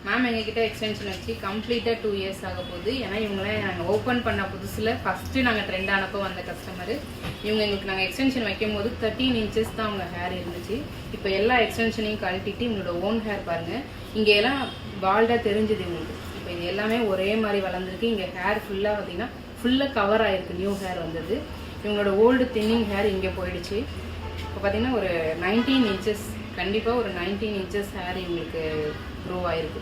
Ma'am எங்ககிட்ட extension வச்சு கம்ப்ளீட்டாக 2 இயர்ஸ் ஆக போகுது. ஏன்னா இவங்களே நாங்கள் ஓப்பன் பண்ண புதுசில் ஃபஸ்ட்டு நாங்கள் ட்ரெண்ட் ஆனப்போ வந்த கஸ்டமரு. இவங்க எங்களுக்கு நாங்கள் எக்ஸ்டென்ஷன் வைக்கும் போது 13 இன்ச்சஸ் தான் அவங்க ஹேர் இருந்துச்சு. இப்போ எல்லா எக்ஸ்டென்ஷனையும் கழட்டிட்டு இவங்களோட ஓன் ஹேர் பாருங்கள். இங்கே எல்லாம் பால்டாக தெரிஞ்சுது இவங்களுக்கு. இப்போ இது எல்லாமே ஒரே மாதிரி வளர்ந்துருக்கு. இங்கே ஹேர் ஃபுல்லாக பார்த்தீங்கன்னா ஃபுல்லாக கவர் ஆகிருக்கு. நியூ ஹேர் வந்தது. இவங்களோட ஓல்டு தின்னிங் ஹேர் இங்கே போயிடுச்சு. இப்போ பார்த்தீங்கன்னா ஒரு 19 இன்ச்சஸ், கண்டிப்பாக ஒரு 19 இன்ச்சஸ் ஹேர் இவங்களுக்கு க்ரோ ஆகிருக்கு.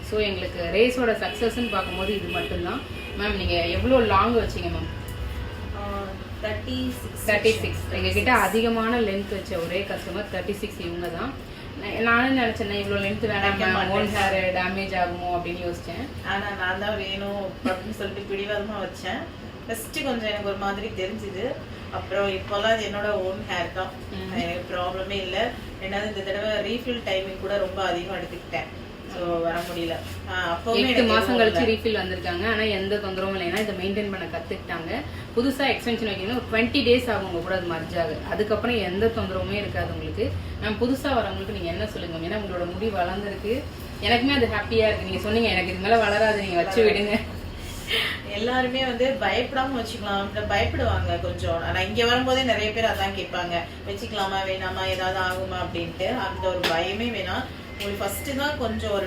ஸோ எங்களுக்கு ரேஸோட சக்ஸஸ்ன்னு பார்க்கும்போது இது மட்டும்தான். மேம் நீங்கள் எவ்வளோ லாங் வச்சிங்க மேம்? 36. எங்ககிட்ட அதிகமான லென்த் வச்ச ஒரே கஸ்டமர் 36 இவங்க தான். நானும் நினச்சேன் இவ்வளோ லென்த் வேணாம், ஓன் ஹேர் டேமேஜ் ஆகுமோ அப்படின்னு யோசித்தேன். ஆனால் நான் தான் வேணும் அப்படின்னு சொல்லிட்டு பிடிவாதமாக வச்சேன். ஃபஸ்ட்டு கொஞ்சம் எனக்கு ஒரு மாதிரி தெரிஞ்சுது. அப்புறம் இப்போல்லாம் என்னோட ஓன் ஹேர் தான், எனக்கு ப்ராப்ளமே இல்லை. ரெண்டாவது இந்த தடவை ரீஃபில் டைமிங் கூட ரொம்ப அதிகம் எடுத்துக்கிட்டேன். ஸோ வர முடியல. அப்போவே 8 மாதம் கழிச்சு ரீஃபில் வந்திருக்காங்க. ஆனால் எந்த தொந்தரவும் இல்லைன்னா இதை மெயின்டைன் பண்ண கற்றுக்கிட்டாங்க. புதுசாக எக்ஸ்டென்ஷன் வைக்கணும்னா ஒரு 20 டேஸ் ஆகும் உங்க கூட அது மர்ஜ் ஆகுது. அதுக்கப்புறம் எந்த தொந்தரவுமே இருக்காது உங்களுக்கு. நான் புதுசாக வரவங்களுக்கு நீங்கள் என்ன சொல்லுங்க? ஏன்னா உங்களோட முடி வளர்ந்துருக்கு. எனக்குமே அது ஹாப்பியாக இருக்குது. நீங்கள் சொன்னீங்க எனக்கு இது மேலே வளராது, நீங்கள் வச்சு விடுங்க. எல்லாருமே வந்து பயப்படாம வச்சுக்கலாம், பயப்படுவாங்க கொஞ்சம். ஆனா இங்க வரும்போதே நிறைய பேர் அதான் கேட்பாங்க, வச்சுக்கலாமா வேணாமா, ஏதாவது ஆகுமா அப்படின்ட்டு. அந்த ஒரு பயமே வேணாம். உங்களுக்கு ஃபர்ஸ்ட் தான் கொஞ்சம் ஒரு